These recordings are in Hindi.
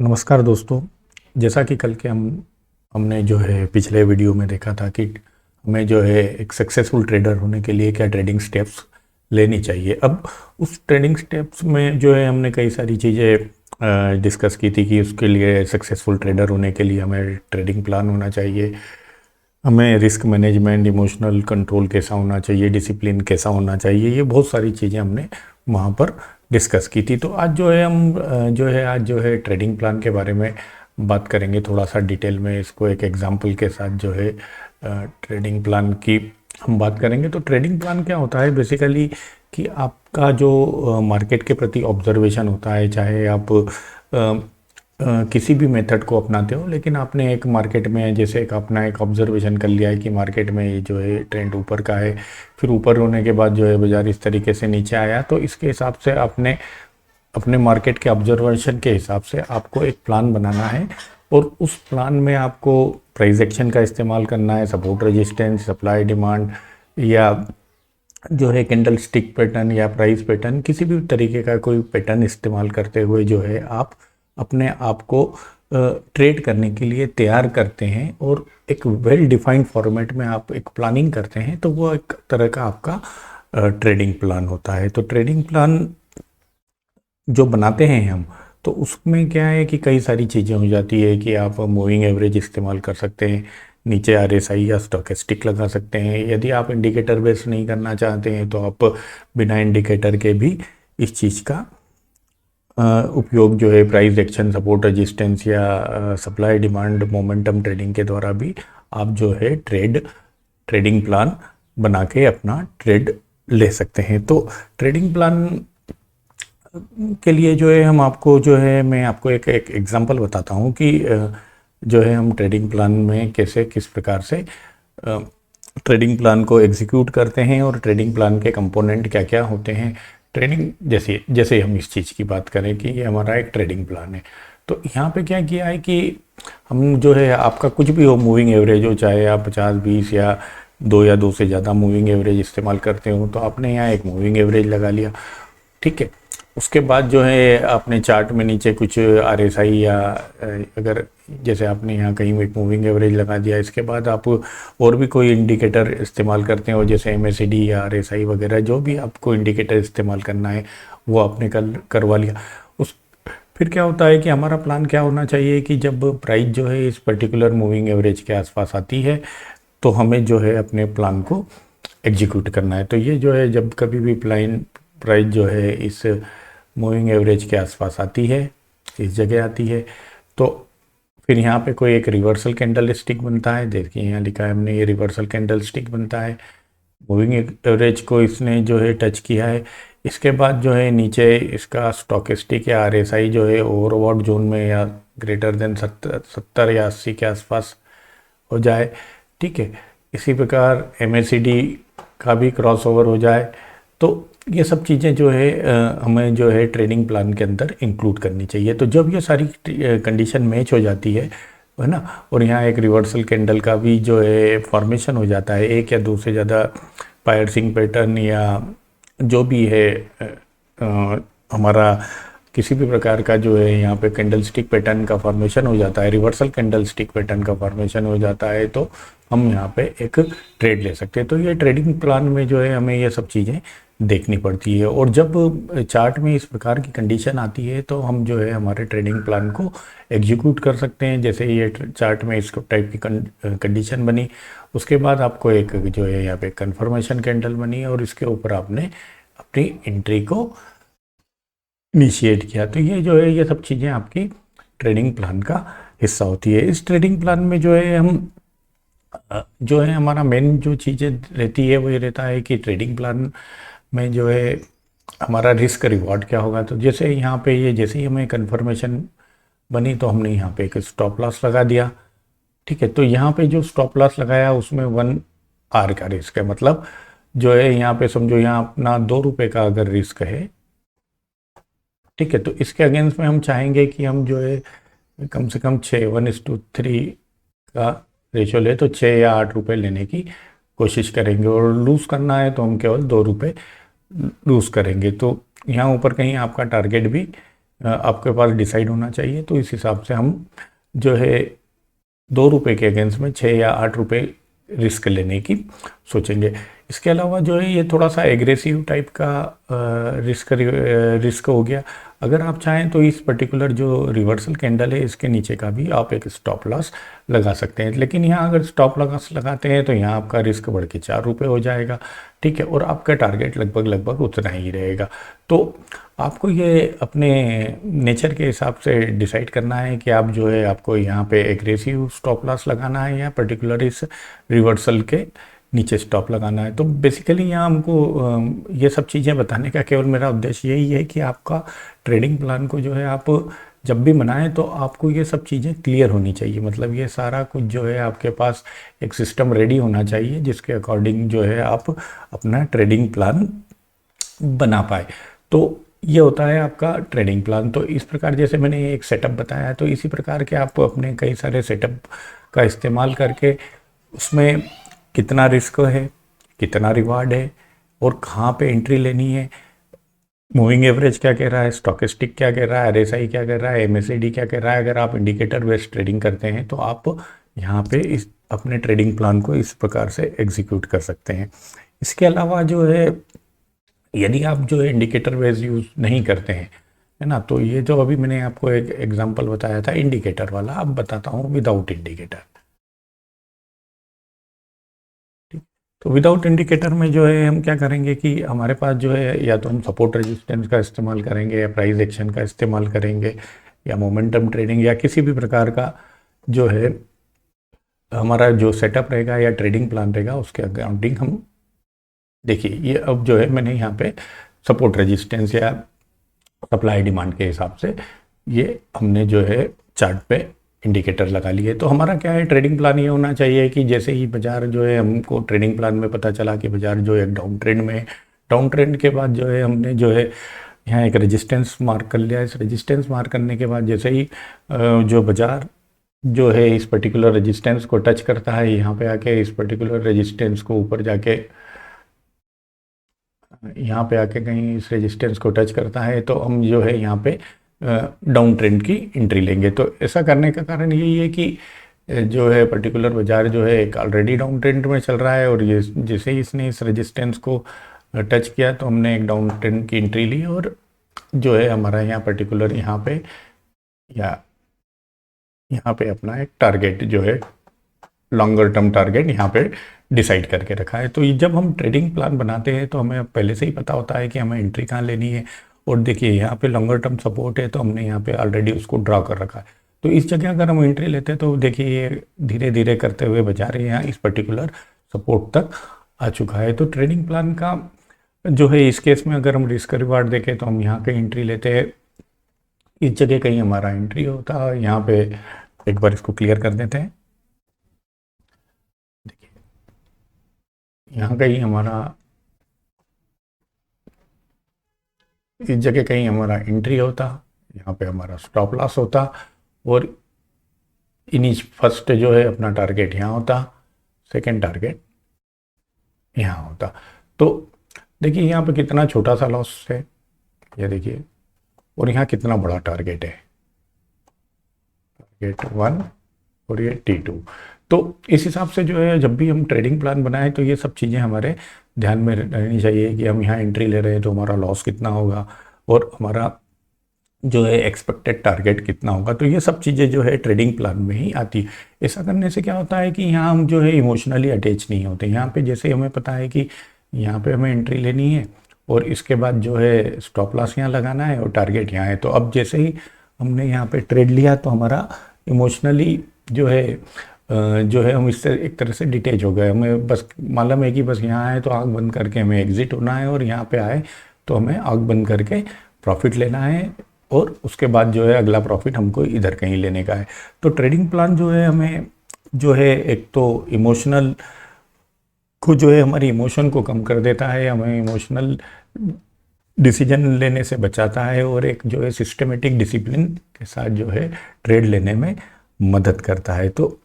नमस्कार दोस्तों। जैसा कि कल के हमने जो है पिछले वीडियो में देखा था कि हमें जो है एक सक्सेसफुल ट्रेडर होने के लिए क्या ट्रेडिंग स्टेप्स लेनी चाहिए। अब उस ट्रेडिंग स्टेप्स में जो है हमने कई सारी चीज़ें डिस्कस की थी कि उसके लिए सक्सेसफुल ट्रेडर होने के लिए हमें ट्रेडिंग प्लान होना चाहिए, हमें रिस्क मैनेजमेंट, इमोशनल कंट्रोल कैसा होना चाहिए, डिसिप्लिन कैसा होना चाहिए। ये बहुत सारी चीज़ें हमने वहाँ पर डिस्कस की थी। तो आज जो है हम आज जो है ट्रेडिंग प्लान के बारे में बात करेंगे थोड़ा सा डिटेल में। इसको एक एग्जांपल के साथ जो है ट्रेडिंग प्लान की हम बात करेंगे। तो ट्रेडिंग प्लान क्या होता है बेसिकली कि आपका जो मार्केट के प्रति ऑब्जर्वेशन होता है, चाहे आप किसी भी मेथड को अपनाते हो, लेकिन आपने एक मार्केट में जैसे एक अपना एक ऑब्जर्वेशन कर लिया है कि मार्केट में ये जो है ट्रेंड ऊपर का है, फिर ऊपर होने के बाद जो है बाज़ार इस तरीके से नीचे आया, तो इसके हिसाब से आपने अपने मार्केट के ऑब्जर्वेशन के हिसाब से आपको एक प्लान बनाना है और उस प्लान में आपको प्राइस एक्शन का इस्तेमाल करना है, सपोर्ट रेजिस्टेंस, सप्लाई डिमांड, या जो है कैंडल स्टिक पैटर्न या प्राइस पैटर्न, किसी भी तरीके का कोई पैटर्न इस्तेमाल करते हुए जो है आप अपने आप को ट्रेड करने के लिए तैयार करते हैं और एक वेल डिफाइंड फॉर्मेट में आप एक प्लानिंग करते हैं। तो वो एक तरह का आपका ट्रेडिंग प्लान होता है। तो ट्रेडिंग प्लान जो बनाते हैं हम, तो उसमें क्या है कि कई सारी चीज़ें हो जाती है कि आप मूविंग एवरेज इस्तेमाल कर सकते हैं, नीचे आरएसआई या स्टोकेस्टिक लगा सकते हैं। यदि आप इंडिकेटर बेस नहीं करना चाहते हैं तो आप बिना इंडिकेटर के भी इस चीज़ का उपयोग जो है प्राइस एक्शन, सपोर्ट रेजिस्टेंस या सप्लाई डिमांड मोमेंटम ट्रेडिंग के द्वारा भी आप जो है ट्रेडिंग प्लान बना के अपना ट्रेड ले सकते हैं। तो ट्रेडिंग प्लान के लिए जो है हम आपको जो है मैं आपको एक एग्जांपल बताता हूँ कि जो है हम ट्रेडिंग प्लान में कैसे किस प्रकार से ट्रेडिंग प्लान को एग्जीक्यूट करते हैं और ट्रेडिंग प्लान के कंपोनेंट क्या क्या होते हैं। ट्रेडिंग जैसे हम इस चीज़ की बात करें कि ये हमारा एक ट्रेडिंग प्लान है, तो यहाँ पे क्या किया है कि हम जो है आपका कुछ भी हो, मूविंग एवरेज हो, चाहे आप 50-20 या 2 से ज़्यादा मूविंग एवरेज इस्तेमाल करते हो, तो आपने यहाँ एक मूविंग एवरेज लगा लिया, ठीक है। उसके बाद जो है आपने चार्ट में नीचे कुछ आरएसआई या अगर जैसे आपने यहाँ कहीं एक मूविंग एवरेज लगा दिया, इसके बाद आप और भी कोई इंडिकेटर इस्तेमाल करते हो जैसे एमएसीडी या आरएसआई वगैरह, जो भी आपको इंडिकेटर इस्तेमाल करना है वो आपने करवा लिया। उस फिर क्या होता है कि हमारा प्लान क्या होना चाहिए कि जब प्राइस जो है इस पर्टिकुलर मूविंग एवरेज के आसपास आती है तो हमें जो है अपने प्लान को एग्जीक्यूट करना है। तो ये जो है जब कभी भी प्राइस जो है इस मूविंग एवरेज के आसपास आती है, इस जगह आती है, तो फिर यहाँ पे कोई एक रिवर्सल कैंडल स्टिक बनता है। देखिए यहाँ लिखा है हमने, ये रिवर्सल कैंडल स्टिक बनता है। मूविंग एवरेज को इसने जो है टच किया है। इसके बाद जो है नीचे इसका स्टोकेस्टिक या आरएसआई जो है ओवरबॉट जोन में या ग्रेटर देन 70 या 80 के आसपास हो जाए, ठीक है। इसी प्रकार एमएसीडी का भी क्रॉस ओवर हो जाए। तो ये सब चीज़ें जो है हमें जो है ट्रेडिंग प्लान के अंदर इंक्लूड करनी चाहिए। तो जब ये सारी कंडीशन मैच हो जाती है ना, और यहाँ एक रिवर्सल कैंडल का भी जो है फॉर्मेशन हो जाता है, एक या दो से ज़्यादा पायर्सिंग पैटर्न या जो भी है हमारा किसी भी प्रकार का जो है यहाँ पे कैंडल स्टिक पैटर्न का फॉर्मेशन हो जाता है, रिवर्सल कैंडल स्टिक पैटर्न का फॉर्मेशन हो जाता है, तो हम यहाँ पे एक ट्रेड ले सकते हैं। तो ये ट्रेडिंग प्लान में जो है हमें ये सब चीज़ें देखनी पड़ती है। और जब चार्ट में इस प्रकार की कंडीशन आती है तो हम जो है हमारे ट्रेडिंग प्लान को एग्जीक्यूट कर सकते हैं। जैसे ये चार्ट में इस टाइप की कंडीशन बनी, उसके बाद आपको एक जो है यहाँ पे कंफर्मेशन कैंडल बनी और इसके ऊपर आपने अपनी एंट्री को इनिशिएट किया। तो ये जो है ये सब चीज़ें आपकी ट्रेडिंग प्लान का हिस्सा होती है। इस ट्रेडिंग प्लान में जो है हम जो है हमारा मेन जो चीज़ें रहती है वो ये रहता है कि ट्रेडिंग प्लान में जो है हमारा रिस्क रिवॉर्ड क्या होगा। तो जैसे यहाँ पे ये जैसे ही हमें कंफर्मेशन बनी तो हमने यहाँ पे एक स्टॉप लॉस लगा दिया, ठीक है। तो यहाँ पे जो स्टॉप लॉस लगाया उसमें 1 आर का रिस्क है, मतलब जो है यहाँ पे समझो यहाँ अपना 2 रुपये का अगर रिस्क है, ठीक है। तो इसके अगेंस्ट में हम चाहेंगे कि हम जो है कम से कम 1:3 का रेशो ले, तो 6 या 8 रुपये लेने की कोशिश करेंगे, और लूज़ करना है तो हम केवल 2 रुपये लूज़ करेंगे। तो यहाँ ऊपर कहीं आपका टारगेट भी आपके पास डिसाइड होना चाहिए। तो इस हिसाब से हम जो है 2 रुपये के अगेंस्ट में 6 या 8 रुपये रिस्क लेने की सोचेंगे। इसके अलावा जो है ये थोड़ा सा एग्रेसिव टाइप का रिस्क हो गया। अगर आप चाहें तो इस पर्टिकुलर जो रिवर्सल कैंडल है इसके नीचे का भी आप एक स्टॉप लॉस लगा सकते हैं, लेकिन यहाँ अगर स्टॉप लॉस लगाते हैं तो यहाँ आपका रिस्क बढ़ के 4 रुपये हो जाएगा, ठीक है, और आपका टारगेट लगभग उतना ही रहेगा। तो आपको ये अपने नेचर के हिसाब से डिसाइड करना है कि आप जो है आपको यहाँ पे एग्रेसिव स्टॉप लॉस लगाना है या पर्टिकुलर इस रिवर्सल के नीचे स्टॉप लगाना है। तो बेसिकली यहाँ हमको ये सब चीज़ें बताने का केवल मेरा उद्देश्य यही है कि आपका ट्रेडिंग प्लान को जो है आप जब भी बनाएं तो आपको ये सब चीज़ें क्लियर होनी चाहिए। मतलब ये सारा कुछ जो है आपके पास एक सिस्टम रेडी होना चाहिए जिसके अकॉर्डिंग जो है आप अपना ट्रेडिंग प्लान बना पाए। तो ये होता है आपका ट्रेडिंग प्लान। तो इस प्रकार जैसे मैंने एक सेटअप बताया है, तो इसी प्रकार के आप अपने कई सारे सेटअप का इस्तेमाल करके उसमें कितना रिस्क है, कितना रिवार्ड है और कहाँ पे एंट्री लेनी है, मूविंग एवरेज क्या कह रहा है, स्टॉकेस्टिक क्या कह रहा है, आरएसआई क्या कह रहा है, एमएसआईडी क्या कह रहा है। अगर आप इंडिकेटर बेस्ड ट्रेडिंग करते हैं तो आप यहाँ पे इस अपने ट्रेडिंग प्लान को इस प्रकार से एग्जीक्यूट कर सकते हैं। इसके अलावा जो है यदि आप जो है इंडिकेटर बेस्ड यूज़ नहीं करते हैं, है ना, तो ये जो अभी मैंने आपको एक एग्जांपल बताया था इंडिकेटर वाला, अब बताता हूँ विदाउट इंडिकेटर। तो विदाउट इंडिकेटर में जो है हम क्या करेंगे कि हमारे पास जो है या तो हम सपोर्ट रेजिस्टेंस का इस्तेमाल करेंगे या प्राइस एक्शन का इस्तेमाल करेंगे या मोमेंटम ट्रेडिंग या किसी भी प्रकार का जो है हमारा जो सेटअप रहेगा या ट्रेडिंग प्लान रहेगा उसके अकॉर्डिंग हम देखिए। ये अब जो है मैंने यहाँ पे सपोर्ट रेजिस्टेंस या सप्लाई डिमांड के हिसाब से ये हमने जो है चार्ट पे इंडिकेटर लगा लिए। तो हमारा क्या है ट्रेडिंग प्लान ये होना चाहिए कि जैसे ही बाजार जो है हमको ट्रेडिंग प्लान में पता चला कि बाजार जो है डाउन ट्रेंड में, डाउन ट्रेंड के बाद जो है हमने जो है यहाँ एक रेजिस्टेंस मार्क कर लिया। इस रेजिस्टेंस मार्क करने के बाद जैसे ही जो बाजार जो है इस पर्टिकुलर रेजिस्टेंस को टच करता है, यहाँ पे आके इस पर्टिकुलर रेजिस्टेंस को ऊपर जाके यहाँ पे आके कहीं इस रेजिस्टेंस को टच करता है तो हम जो है यहाँ पे डाउन ट्रेंड की एंट्री लेंगे। तो ऐसा करने का कारण यही है कि जो है पर्टिकुलर बाजार जो है एक ऑलरेडी डाउन ट्रेंड में चल रहा है और ये जैसे ही इसने इस रेजिस्टेंस को टच किया तो हमने एक डाउन ट्रेंड की एंट्री ली और जो है हमारा यहाँ पर्टिकुलर यहाँ पे या यहाँ पे अपना एक टारगेट जो है लॉन्गर टर्म टारगेट यहाँ पे डिसाइड करके रखा है। तो जब हम ट्रेडिंग प्लान बनाते हैं तो हमें पहले से ही पता होता है कि हमें एंट्री कहाँ लेनी है। और देखिए यहाँ पे लॉन्गर टर्म सपोर्ट है तो हमने यहाँ पे ऑलरेडी उसको ड्रा कर रखा है। तो इस जगह अगर हम एंट्री लेते हैं तो देखिए ये धीरे धीरे करते हुए बाजार यहाँ इस पर्टिकुलर सपोर्ट तक आ चुका है। तो ट्रेडिंग प्लान का जो है इस केस में अगर हम रिस्क रिवार्ड देखें तो हम यहाँ कहीं एंट्री लेते हैं, इस जगह कहीं हमारा एंट्री होता है। यहाँ पे एक बार इसको क्लियर कर देते हैं। देखिए यहाँ कहीं हमारा इस जगह कहीं हमारा एंट्री होता, यहाँ पे हमारा स्टॉप लॉस होता और इनिश फर्स्ट जो है अपना टारगेट यहाँ होता, सेकंड टारगेट यहाँ होता। तो देखिए यहाँ पे कितना छोटा सा लॉस है ये देखिए, और यहाँ कितना बड़ा टारगेट है, टारगेट 1 और ये T2। तो इस हिसाब से जो है जब भी हम ट्रेडिंग प्लान बनाएं तो ये सब चीज़ें हमारे ध्यान में रहनी चाहिए कि हम यहाँ एंट्री ले रहे हैं तो हमारा लॉस कितना होगा और हमारा जो है एक्सपेक्टेड टारगेट कितना होगा। तो ये सब चीज़ें जो है ट्रेडिंग प्लान में ही आती है। ऐसा करने से क्या होता है कि यहाँ हम जो है इमोशनली अटैच नहीं होते। यहाँ पे जैसे हमें पता है कि यहाँ पे हमें एंट्री लेनी है और इसके बाद जो है स्टॉप लॉस यहाँ लगाना है और टारगेट यहाँ है। तो अब जैसे ही हमने यहाँ पे ट्रेड लिया तो हमारा इमोशनली जो है हम इससे एक तरह से डिटेच हो गए। हमें बस मालूम है कि बस यहाँ आए तो आँख बंद करके हमें एग्जिट होना है और यहाँ पे आए तो हमें आँख बंद करके प्रॉफिट लेना है और उसके बाद जो है अगला प्रॉफिट हमको इधर कहीं लेने का है। तो ट्रेडिंग प्लान जो है हमें जो है एक तो इमोशनल को जो है हमारी इमोशन को कम कर देता है, हमें इमोशनल डिसीजन लेने से बचाता है और एक जो है सिस्टमेटिक डिसिप्लिन के साथ जो है ट्रेड लेने में मदद करता है। तो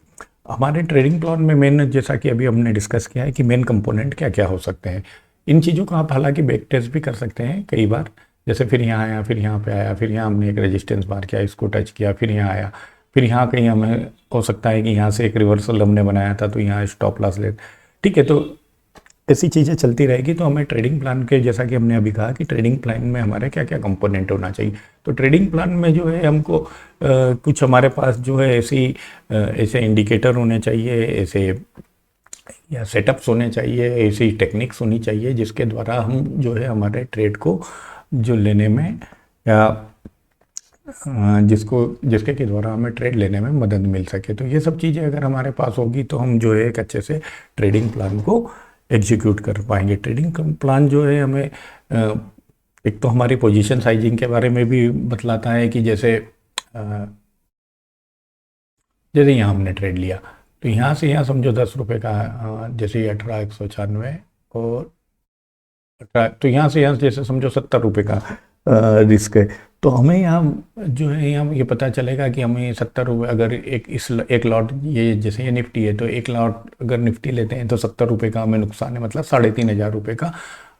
हमारे ट्रेडिंग प्लान में मेन, जैसा कि अभी हमने डिस्कस किया है कि मेन कंपोनेंट क्या क्या हो सकते हैं। इन चीज़ों को आप हालांकि बैक टेस्ट भी कर सकते हैं कई बार, जैसे फिर यहाँ आया, फिर यहाँ पे आया, फिर यहाँ हमने एक रेजिस्टेंस बार किया, इसको टच किया, फिर यहाँ आया, फिर यहाँ कहीं हमें हो सकता है कि यहाँ से एक रिवर्सल हमने बनाया था तो यहाँ स्टॉप लॉस ले, ठीक है। तो ऐसी चीज़ें चलती रहेगी। तो हमें ट्रेडिंग प्लान के, जैसा कि हमने अभी कहा कि ट्रेडिंग प्लान में हमारे क्या क्या कंपोनेंट होना चाहिए। तो ट्रेडिंग प्लान में जो है हमको कुछ हमारे पास जो है ऐसे इंडिकेटर होने चाहिए, ऐसे या सेटअप्स होने चाहिए, ऐसी टेक्निक्स होनी चाहिए जिसके द्वारा हम जो है हमारे ट्रेड को जो लेने में या जिसके के द्वारा हमें ट्रेड लेने में मदद मिल सके। तो ये सब चीज़ें अगर हमारे पास होगी तो हम जो है एक अच्छे से ट्रेडिंग प्लान को एग्जीक्यूट कर पाएंगे। ट्रेडिंग प्लान जो है हमें एक तो हमारी पोजीशन साइजिंग के बारे में भी बतलाता है कि जैसे यहाँ हमने ट्रेड लिया तो यहाँ से यहाँ समझो 10 रुपये का, जैसे 18,196 और 18, तो यहाँ से यहाँ जैसे समझो 70 रुपये का रिस्क है। तो हमें यहाँ जो है यहाँ ये पता चलेगा कि हमें 70 रुपये अगर एक लॉट, ये जैसे ये निफ्टी है तो एक लॉट अगर निफ्टी लेते हैं तो 70 रुपये का हमें नुकसान है, मतलब 3,500 रुपये का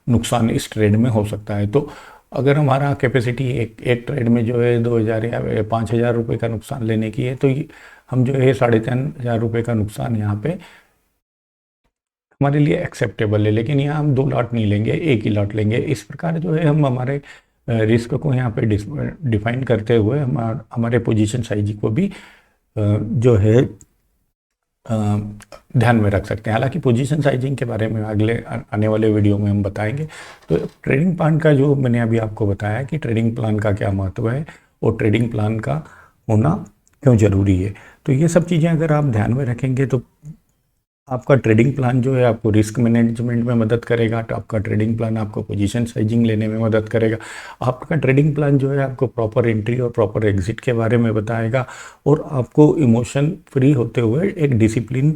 नुकसान इस ट्रेड में हो सकता है। तो अगर हमारा कैपेसिटी एक ट्रेड में जो है 2,000 या 5,000 रुपये का नुकसान लेने की है तो हम जो है 3,500 रुपये का नुकसान यहाँ पे हमारे लिए एक्सेप्टेबल है। लेकिन यहाँ हम 2 लॉट नहीं लेंगे, एक ही लॉट लेंगे। इस प्रकार जो है हम हमारे रिस्क को यहाँ पे डिफाइन करते हुए हमारे पोजीशन साइज को भी जो है ध्यान में रख सकते हैं। हालांकि पोजीशन साइजिंग के बारे में अगले आने वाले वीडियो में हम बताएंगे। तो ट्रेडिंग प्लान का जो मैंने अभी आपको बताया कि ट्रेडिंग प्लान का क्या महत्व है और ट्रेडिंग प्लान का होना क्यों ज़रूरी है, तो ये सब चीज़ें अगर आप ध्यान में रखेंगे तो आपका ट्रेडिंग प्लान जो है आपको रिस्क मैनेजमेंट में मदद करेगा। तो आपका ट्रेडिंग प्लान आपको पोजीशन साइजिंग लेने में मदद करेगा। आपका ट्रेडिंग प्लान जो है आपको प्रॉपर एंट्री और प्रॉपर एग्जिट के बारे में बताएगा और आपको इमोशन फ्री होते हुए एक डिसिप्लिन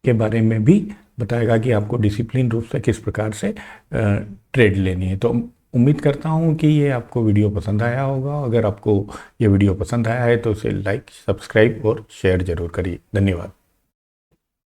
के बारे में भी बताएगा कि आपको डिसिप्लिन रूप से किस प्रकार से ट्रेड लेनी है। तो उम्मीद करता हूँ कि ये आपको वीडियो पसंद आया होगा। अगर आपको ये वीडियो पसंद आया है तो उसे लाइक, सब्सक्राइब और शेयर ज़रूर करिए। धन्यवाद।